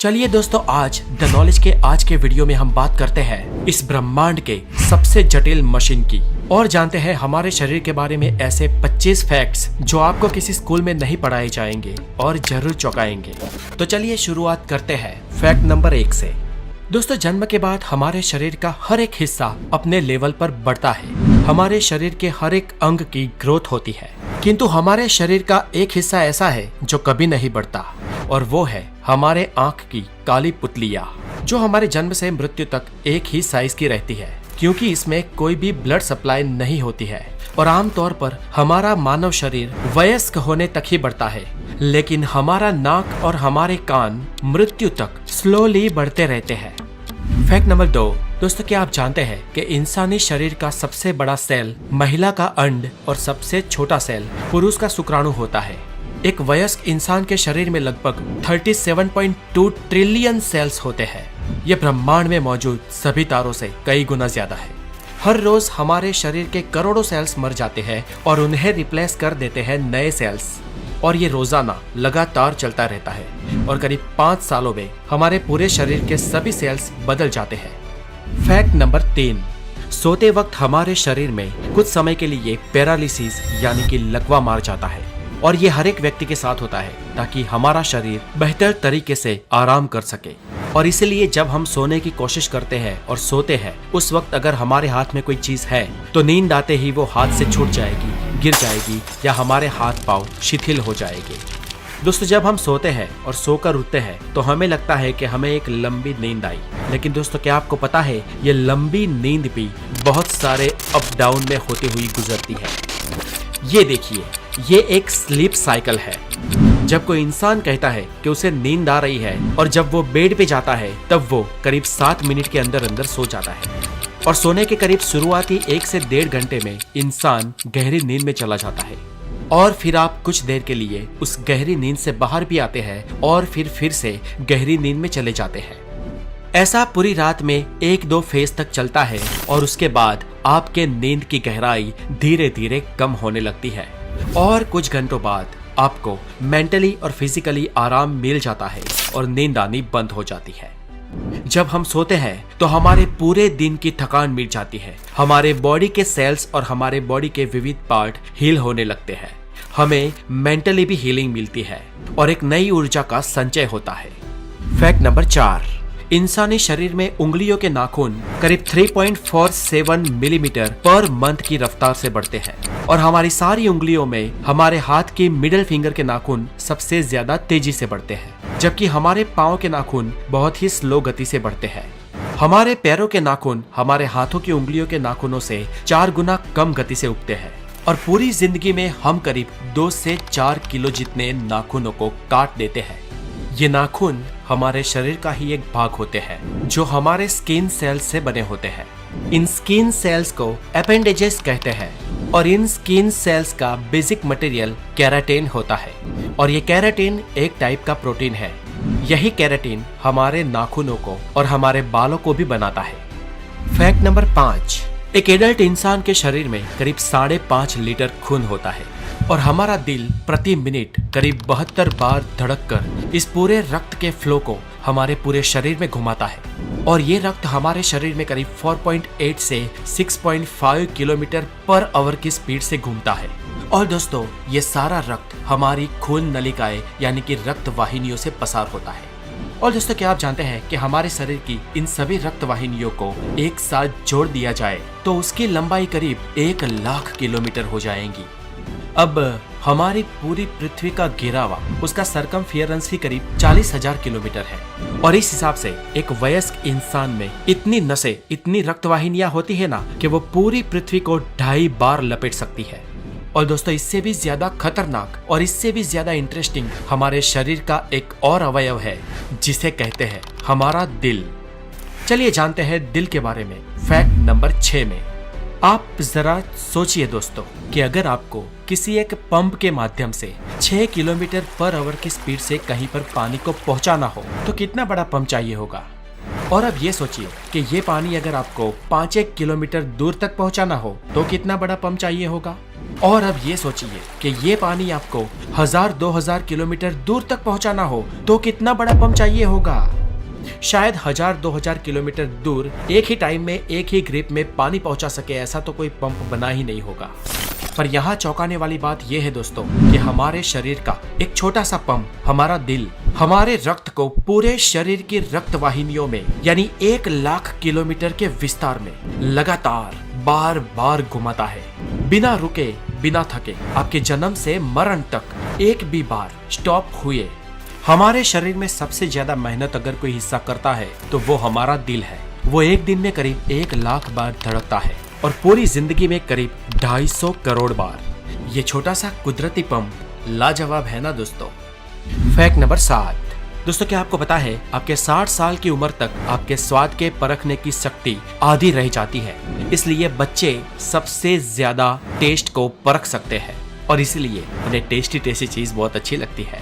चलिए दोस्तों, आज द नॉलेज के आज के वीडियो में हम बात करते हैं इस ब्रह्मांड के सबसे जटिल मशीन की और जानते हैं हमारे शरीर के बारे में ऐसे 25 फैक्ट्स जो आपको किसी स्कूल में नहीं पढ़ाए जाएंगे और जरूर चौंकाएंगे। तो चलिए शुरुआत करते हैं फैक्ट नंबर 1 से। दोस्तों, जन्म के बाद हमारे शरीर का हर एक हिस्सा अपने लेवल पर बढ़ता है। हमारे शरीर के हर एक अंग की ग्रोथ होती है, किंतु हमारे शरीर का एक हिस्सा ऐसा है जो कभी नहीं बढ़ता और वो है हमारे आंख की काली पुतलियाँ, जो हमारे जन्म से मृत्यु तक एक ही साइज की रहती है क्योंकि इसमें कोई भी ब्लड सप्लाई नहीं होती है और आमतौर पर हमारा मानव शरीर वयस्क होने तक ही बढ़ता है, लेकिन हमारा नाक और हमारे कान मृत्यु तक स्लोली बढ़ते रहते हैं। Fact number 2। दोस्तों, क्या आप जानते हैं कि इंसानी शरीर का सबसे बड़ा सेल महिला का अंड और सबसे छोटा सेल पुरुष का शुक्राणु होता है। एक वयस्क इंसान के शरीर में लगभग 37.2 ट्रिलियन सेल्स होते हैं। ये ब्रह्मांड में मौजूद सभी तारों से कई गुना ज्यादा है। हर रोज हमारे शरीर के करोड़ों सेल्स मर जाते हैं और उन्हें रिप्लेस कर देते हैं नए सेल्स, और ये रोजाना लगातार चलता रहता है और करीब 5 सालों में हमारे पूरे शरीर के सभी सेल्स बदल जाते हैं। Fact number 3। सोते वक्त हमारे शरीर में कुछ समय के लिए पैरालिसिस यानी कि लकवा मार जाता है और ये हर एक व्यक्ति के साथ होता है ताकि हमारा शरीर बेहतर तरीके से आराम कर सके। और इसीलिए जब हम सोने की कोशिश करते हैं और सोते हैं, उस वक्त अगर हमारे हाथ में कोई चीज है तो नींद आते ही वो हाथ से छूट जाएगी, गिर जाएगी या हमारे हाथ पांव शिथिल हो जाएंगे। दोस्तों, जब हम सोते हैं और सोकर उठते हैं तो हमें लगता है कि हमें एक लंबी नींद आई, लेकिन दोस्तों क्या आपको पता है ये लंबी नींद भी बहुत सारे अप डाउन में होती हुई गुजरती है। ये देखिए, ये एक स्लीप साइकिल है। जब कोई इंसान कहता है कि उसे नींद आ रही है और जब वो बेड पे जाता है तब वो करीब 7 मिनट के अंदर अंदर सो जाता है और सोने के करीब शुरुआती 1 से 1.5 घंटे में इंसान गहरी नींद में चला जाता है और फिर आप कुछ देर के लिए उस गहरी नींद से बाहर भी आते हैं और फिर से गहरी नींद में चले जाते हैं। ऐसा पूरी रात में 1-2 फेज तक चलता है और उसके बाद आपके नींद की गहराई धीरे धीरे कम होने लगती है और कुछ घंटों बाद आपको मेंटली और फिजिकली आराम मिल जाता है और नींद आनी बंद हो जाती है। जब हम सोते हैं तो हमारे पूरे दिन की थकान मिट जाती है, हमारे बॉडी के सेल्स और हमारे बॉडी के विविध पार्ट हील होने लगते हैं, हमें मेंटली भी हीलिंग मिलती है और एक नई ऊर्जा का संचय होता है। Fact number 4। इंसानी शरीर में उंगलियों के नाखून करीब 3.47 मिलीमीटर पर मंथ की रफ्तार से बढ़ते हैं और हमारी सारी उंगलियों में हमारे हाथ की मिडिल फिंगर के नाखून सबसे ज्यादा तेजी से बढ़ते हैं, जबकि हमारे पाँव के नाखून बहुत ही स्लो गति से बढ़ते हैं। हमारे पैरों के नाखून हमारे हाथों की उंगलियों के नाखूनों से 4 गुना कम गति से उगते हैं और पूरी जिंदगी में हम करीब 2 से 4 किलो जितने नाखूनों को काट देते हैं। ये नाखून हमारे शरीर का ही एक भाग होते हैं जो हमारे स्किन सेल्स से बने होते हैं। इन स्किन सेल्स को एपेंडेजेस कहते हैं और इन स्किन सेल्स का बेसिक मटेरियल केराटिन होता है और ये केराटिन एक टाइप का प्रोटीन है। यही केराटिन हमारे नाखूनों को और हमारे बालों को भी बनाता है। Fact number 5। एक एडल्ट इंसान के शरीर में करीब 5.5 लीटर खून होता है और हमारा दिल प्रति मिनट करीब 72 बार धड़ककर इस पूरे रक्त के फ्लो को हमारे पूरे शरीर में घुमाता है और ये रक्त हमारे शरीर में करीब 4.8 से 6.5 किलोमीटर पर आवर की स्पीड से घूमता है। और दोस्तों, ये सारा रक्त हमारी खून नलिकाएं यानी कि रक्त वाहिनियों से पसार होता है। और दोस्तों, क्या आप जानते हैं कि हमारे शरीर की इन सभी रक्त वाहिनियों को एक साथ जोड़ दिया जाए तो उसकी लंबाई करीब 1 लाख किलोमीटर हो जाएगी। अब हमारी पूरी पृथ्वी का घेरावा, उसका सरकमफियरेंस ही करीब 40,000 किलोमीटर है और इस हिसाब से एक वयस्क इंसान में इतनी नसें, इतनी रक्तवाहिनियां होती है ना कि वो पूरी पृथ्वी को 2.5 बार लपेट सकती है। और दोस्तों, इससे भी ज्यादा खतरनाक और इससे भी ज्यादा इंटरेस्टिंग हमारे शरीर का एक और अवयव है जिसे कहते हैं हमारा दिल। चलिए जानते हैं दिल के बारे में। फैक्ट नंबर 6 में आप जरा सोचिए दोस्तों कि अगर आपको किसी एक पंप के माध्यम से 6 किलोमीटर पर आवर की स्पीड से कहीं पर पानी को पहुंचाना हो तो कितना बड़ा पंप चाहिए होगा। और अब ये सोचिए कि ये पानी अगर आपको 5-1 किलोमीटर दूर तक पहुंचाना हो तो कितना बड़ा पंप चाहिए होगा। और अब ये सोचिए कि ये पानी आपको 1000-2000 किलोमीटर दूर तक पहुंचाना हो तो कितना बड़ा पंप चाहिए होगा। शायद 1000-2000 किलोमीटर दूर एक ही टाइम में एक ही ग्रिप में पानी पहुंचा सके ऐसा तो कोई पंप बना ही नहीं होगा। पर यहाँ चौंकाने वाली बात यह है दोस्तों कि हमारे शरीर का एक छोटा सा पंप, हमारा दिल, हमारे रक्त को पूरे शरीर की रक्त वाहिनियों में यानी 1 लाख किलोमीटर के विस्तार में लगातार बार बार घुमाता है, बिना रुके बिना थके। आपके जन्म से मरण तक एक भी बार स्टॉप हुए। हमारे शरीर में सबसे ज्यादा मेहनत अगर कोई हिस्सा करता है तो वो हमारा दिल है। वो एक दिन में करीब 1 लाख बार धड़कता है और पूरी जिंदगी में करीब 250 करोड़ बार। ये छोटा सा कुदरती पंप लाजवाब है ना दोस्तों। Fact number 7। दोस्तों क्या आपको पता है आपके 60 साल की उम्र तक आपके स्वाद के परखने की शक्ति आधी रह जाती है, इसलिए बच्चे सबसे ज्यादा टेस्ट को परख सकते हैं और इसीलिए उन्हें टेस्टी टेस्टी चीज बहुत अच्छी लगती है।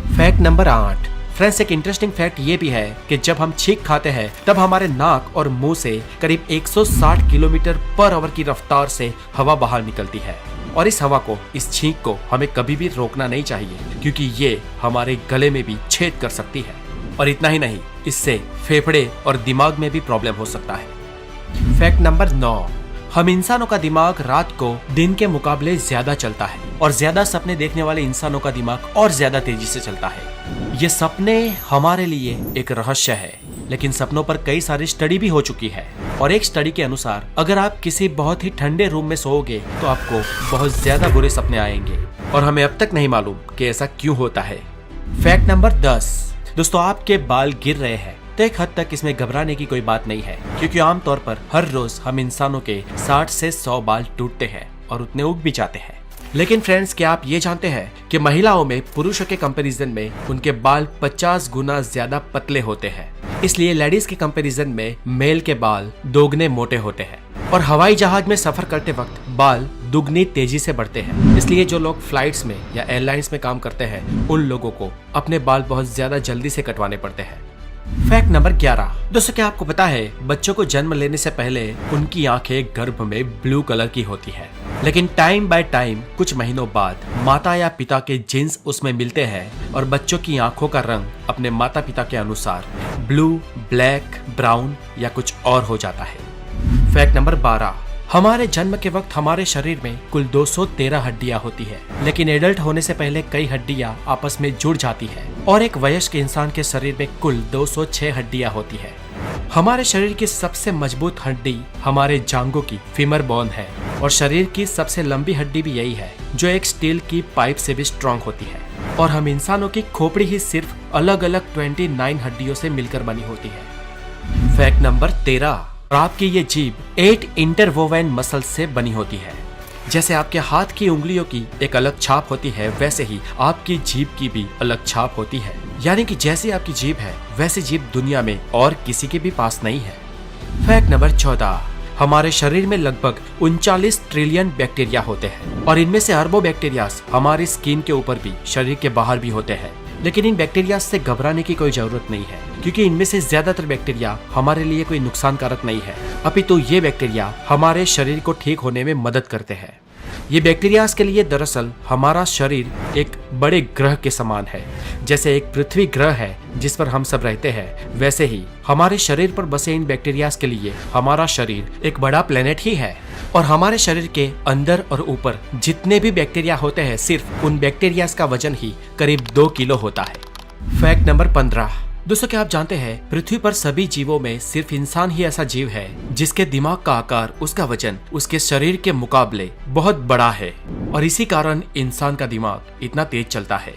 Fact number 8। फ्रेंड्स एक इंटरेस्टिंग फैक्ट ये भी है कि जब हम छींक खाते हैं तब हमारे नाक और मुंह से करीब 160 किलोमीटर पर आवर की रफ्तार से हवा बाहर निकलती है और इस हवा को, इस छींक को हमें कभी भी रोकना नहीं चाहिए क्योंकि ये हमारे गले में भी छेद कर सकती है। और इतना ही नहीं, इससे फेफड़े और दिमाग में भी प्रॉब्लम हो सकता है। Fact number 9। हम इंसानों का दिमाग रात को दिन के मुकाबले ज्यादा चलता है और ज्यादा सपने देखने वाले इंसानों का दिमाग और ज्यादा तेजी से चलता है। ये सपने हमारे लिए एक रहस्य है, लेकिन सपनों पर कई सारी स्टडी भी हो चुकी है और एक स्टडी के अनुसार अगर आप किसी बहुत ही ठंडे रूम में सोओगे तो आपको बहुत ज्यादा बुरे सपने आएंगे और हमें अब तक नहीं मालूम कि ऐसा क्यों होता है। Fact number 10। दोस्तों आपके बाल गिर रहे हैं तो एक हद तक इसमें घबराने की कोई बात नहीं है क्योंकि आमतौर पर हर रोज हम इंसानों के 60 से 100 बाल टूटते हैं और उतने उग भी जाते हैं। लेकिन फ्रेंड्स क्या आप ये जानते हैं कि महिलाओं में पुरुषों के कंपैरिजन में उनके बाल 50 गुना ज्यादा पतले होते हैं, इसलिए लेडीज के कंपैरिजन में मेल के बाल दोगुने मोटे होते हैं और हवाई जहाज में सफर करते वक्त बाल दुगनी तेजी से बढ़ते हैं। इसलिए जो लोग फ्लाइट्स में या एयरलाइंस में काम करते हैं उन लोगों को अपने बाल बहुत ज्यादा जल्दी से कटवाने पड़ते हैं। Fact number 11। दोस्तों क्या आपको पता है बच्चों को जन्म लेने से पहले उनकी आंखें गर्भ में ब्लू कलर की होती है, लेकिन टाइम बाय टाइम कुछ महीनों बाद माता या पिता के जीन्स उसमें मिलते हैं और बच्चों की आंखों का रंग अपने माता पिता के अनुसार ब्लू, ब्लैक, ब्राउन या कुछ और हो जाता है। Fact number 12। हमारे जन्म के वक्त हमारे शरीर में कुल 213 हड्डियां होती है, लेकिन एडल्ट होने से पहले कई हड्डियां आपस में जुड़ जाती है और एक वयस्क इंसान के शरीर में कुल 206 हड्डियां होती है। हमारे शरीर की सबसे मजबूत हड्डी हमारे जांघों की फीमर बोन है और शरीर की सबसे लंबी हड्डी भी यही है जो एक स्टील की पाइप से भी स्ट्रॉन्ग होती है। और हम इंसानों की खोपड़ी ही सिर्फ अलग अलग 29 हड्डियों से मिलकर बनी होती है। Fact number 13। आपकी ये जीभ 8 इंटरवोवेन मसल से बनी होती है। जैसे आपके हाथ की उंगलियों की एक अलग छाप होती है वैसे ही आपकी जीभ की भी अलग छाप होती है, यानी कि जैसी आपकी जीभ है वैसी जीभ दुनिया में और किसी के भी पास नहीं है। Fact number 14। हमारे शरीर में लगभग 39 ट्रिलियन बैक्टीरिया होते हैं और इनमें से अरबों बैक्टीरिया हमारी स्किन के ऊपर भी, शरीर के बाहर भी होते हैं। लेकिन इन बैक्टीरिया से घबराने की कोई जरूरत नहीं है क्योंकि इनमें से ज्यादातर बैक्टीरिया हमारे लिए कोई नुकसानकारक नहीं है, अपितु ये बैक्टीरिया हमारे शरीर को ठीक होने में मदद करते हैं। ये बैक्टीरियाज के लिए दरअसल हमारा शरीर एक बड़े ग्रह के समान है। जैसे एक पृथ्वी ग्रह है जिस पर हम सब रहते हैं, वैसे ही हमारे शरीर पर बसे इन बैक्टीरियाज के लिए हमारा शरीर एक बड़ा प्लेनेट ही है। और हमारे शरीर के अंदर और ऊपर जितने भी बैक्टीरिया होते हैं, सिर्फ उन बैक्टीरियाज का वजन ही करीब 2 किलो होता है। Fact number 15। दोस्तों क्या आप जानते हैं पृथ्वी पर सभी जीवों में सिर्फ इंसान ही ऐसा जीव है जिसके दिमाग का आकार, उसका वजन उसके शरीर के मुकाबले बहुत बड़ा है और इसी कारण इंसान का दिमाग इतना तेज चलता है।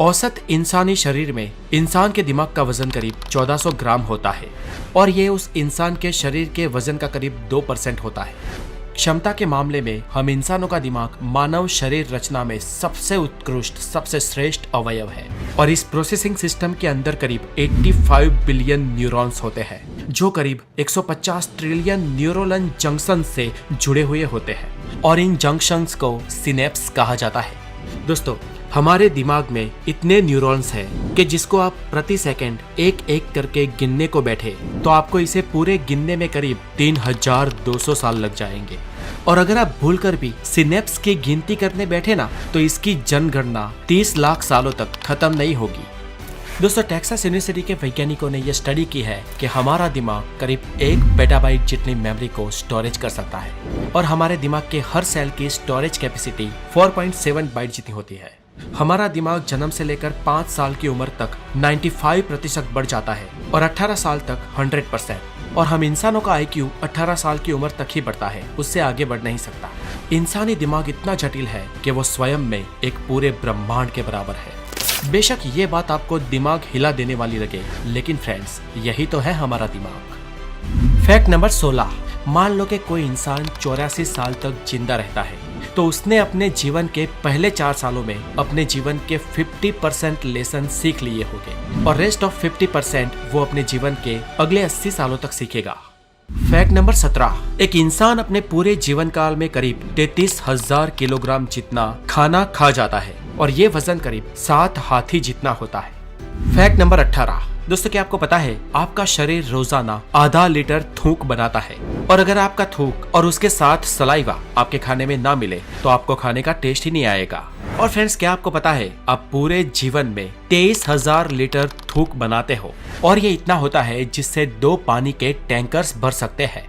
औसत इंसानी शरीर में इंसान के दिमाग का वजन करीब 1400 ग्राम होता है और ये उस इंसान के शरीर के वजन का करीब 2% होता है। क्षमता के मामले में हम इंसानों का दिमाग मानव शरीर रचना में सबसे उत्कृष्ट, सबसे श्रेष्ठ अवयव है और इस प्रोसेसिंग सिस्टम के अंदर करीब 85 बिलियन न्यूरॉन्स होते हैं जो करीब 150 ट्रिलियन न्यूरोनल जंक्शन से जुड़े हुए होते हैं और इन जंक्शंस को सिनेप्स कहा जाता है। दोस्तों हमारे दिमाग में इतने न्यूरॉन्स हैं कि जिसको आप प्रति सेकंड एक एक करके गिनने को बैठे तो आपको इसे पूरे गिनने में करीब 3200 साल लग जाएंगे। और अगर आप भूलकर भी सिनेप्स की गिनती करने बैठे ना तो इसकी जनगणना 30 लाख सालों तक खत्म नहीं होगी। दोस्तों, टेक्सास यूनिवर्सिटी के वैज्ञानिकों ने यह स्टडी की है कि हमारा दिमाग करीब 1 पेटाबाइट जितनी मेमोरी को स्टोरेज कर सकता है और हमारे दिमाग के हर सेल की स्टोरेज कैपेसिटी 4.7 बाइट जितनी होती है। हमारा दिमाग जन्म से लेकर 5 साल की उम्र तक 95% बढ़ जाता है और 18 साल तक 100%। और हम इंसानों का IQ 18 साल की उम्र तक ही बढ़ता है, उससे आगे बढ़ नहीं सकता। इंसानी दिमाग इतना जटिल है कि वो स्वयं में एक पूरे ब्रह्मांड के बराबर है। बेशक ये बात आपको दिमाग हिला देने वाली लगे, लेकिन फ्रेंड्स यही तो है हमारा दिमाग। Fact number 16। मान लो कि कोई इंसान 84 साल तक जिंदा रहता है तो उसने अपने जीवन के पहले 4 सालों में अपने जीवन के 50% लेसन सीख लिए होंगे और रेस्ट ऑफ 50% वो अपने जीवन के अगले 80 सालों तक सीखेगा। Fact number 17। एक इंसान अपने पूरे जीवन काल में करीब 33,000 किलोग्राम जितना खाना खा जाता है और ये वजन करीब 7 हाथी जितना होता है। Fact number 18। दोस्तों, क्या आपको पता है आपका शरीर रोजाना आधा लीटर थूक बनाता है और अगर आपका थूक और उसके साथ सलाइवा आपके खाने में ना मिले तो आपको खाने का टेस्ट ही नहीं आएगा। और फ्रेंड्स, क्या आपको पता है आप पूरे जीवन में 23,000 लीटर थूक बनाते हो और ये इतना होता है जिससे 2 पानी के टैंकर्स भर सकते हैं।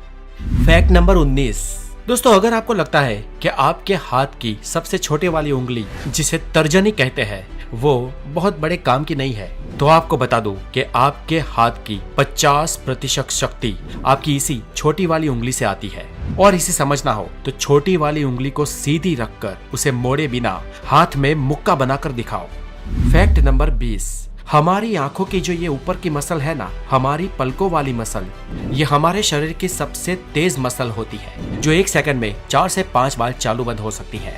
Fact number 19। दोस्तों, अगर आपको लगता है कि आपके हाथ की सबसे छोटे वाली उंगली जिसे तर्जनी कहते हैं वो बहुत बड़े काम की नहीं है तो आपको बता दूं कि आपके हाथ की 50% शक्ति आपकी इसी छोटी वाली उंगली से आती है। और इसे समझना हो तो छोटी वाली उंगली को सीधी रखकर उसे मोड़े बिना हाथ में मुक्का बनाकर दिखाओ। Fact number 20। हमारी आंखों की जो ये ऊपर की मसल है ना, हमारी पलकों वाली मसल, ये हमारे शरीर की सबसे तेज मसल होती है जो 1 सेकंड में 4 से 5 बार चालू बंद हो सकती है।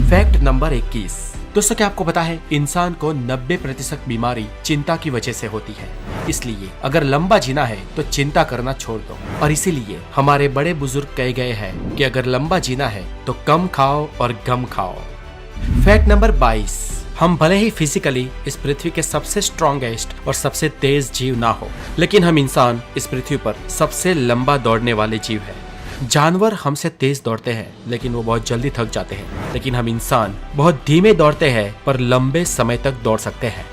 Fact number 21। दोस्तों, क्या आपको पता है इंसान को 90% बीमारी चिंता की वजह से होती है, इसलिए अगर लंबा जीना है तो चिंता करना छोड़ दो। और इसीलिए हमारे बड़े बुजुर्ग कह गए हैं कि अगर लंबा जीना है तो कम खाओ और गम खाओ। Fact number 22। हम भले ही फिजिकली इस पृथ्वी के सबसे स्ट्रॉन्गेस्ट और सबसे तेज जीव ना हो, लेकिन हम इंसान इस पृथ्वी पर सबसे लंबा दौड़ने वाले जीव है। जानवर हमसे तेज दौड़ते हैं लेकिन वो बहुत जल्दी थक जाते हैं, लेकिन हम इंसान बहुत धीमे दौड़ते हैं पर लंबे समय तक दौड़ सकते हैं।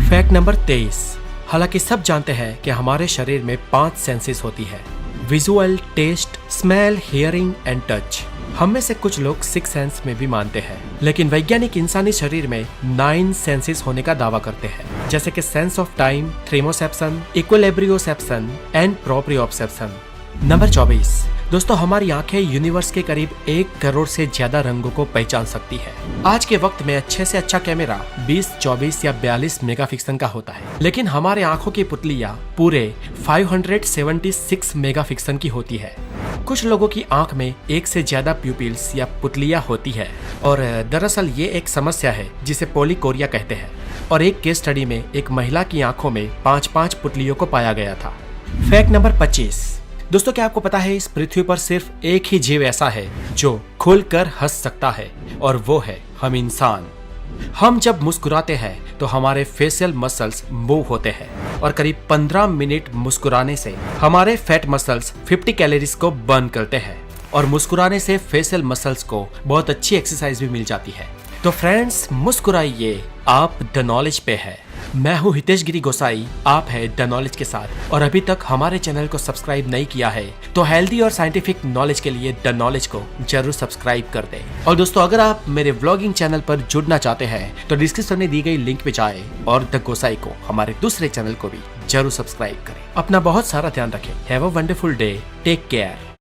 Fact number 23। हालांकि सब जानते हैं कि हमारे शरीर में 5 सेंसेस होती है: visual, taste, smell, hearing and touch. हम में से कुछ लोग 6 सेंस में भी मानते हैं, लेकिन वैज्ञानिक इंसानी शरीर में 9 सेंसेस होने का दावा करते हैं, जैसे कि sense of time, thermoception, equilibrioception and proprioception. Number 24। दोस्तों, हमारी आंखें यूनिवर्स के करीब 1 करोड़ से ज्यादा रंगों को पहचान सकती है। आज के वक्त में अच्छे से अच्छा कैमरा 20, 24 या 42 मेगापिक्सल का होता है, लेकिन हमारे आंखों की पुतलियां पूरे 576 मेगापिक्सल की होती है। कुछ लोगों की आंख में 1 से ज्यादा प्यूपिल्स या पुतलियां होती है और दरअसल ये एक समस्या है जिसे पॉलीकोरिया कहते हैं। और एक केस स्टडी में एक महिला की आंखों में 5-5 पुतलियों को पाया गया था। Fact number 25। दोस्तों, क्या आपको पता है इस पृथ्वी पर सिर्फ एक ही जीव ऐसा है जो खुलकर हंस सकता है और वो है हम इंसान। हम जब मुस्कुराते हैं तो हमारे फेशियल मसल्स मूव होते हैं और करीब 15 मिनट मुस्कुराने से हमारे फैट मसल्स 50 कैलोरीज को बर्न करते हैं और मुस्कुराने से फेशियल मसल्स को बहुत अच्छी एक्सरसाइज भी मिल जाती है। तो फ्रेंड्स, मुस्कुराइए, आप द नॉलेज पे है। मैं हूँ हितेश गिरी गोसाई, आप है द नॉलेज के साथ। और अभी तक हमारे चैनल को सब्सक्राइब नहीं किया है तो हेल्दी और साइंटिफिक नॉलेज के लिए द नॉलेज को जरूर सब्सक्राइब कर दें। और दोस्तों, अगर आप मेरे व्लॉगिंग चैनल पर जुड़ना चाहते हैं तो डिस्क्रिप्शन में दी गई लिंक पे जाएं और द गोसाई को, हमारे दूसरे चैनल को भी जरूर सब्सक्राइब करें। अपना बहुत सारा ध्यान रखें। Have a wonderful day, take care.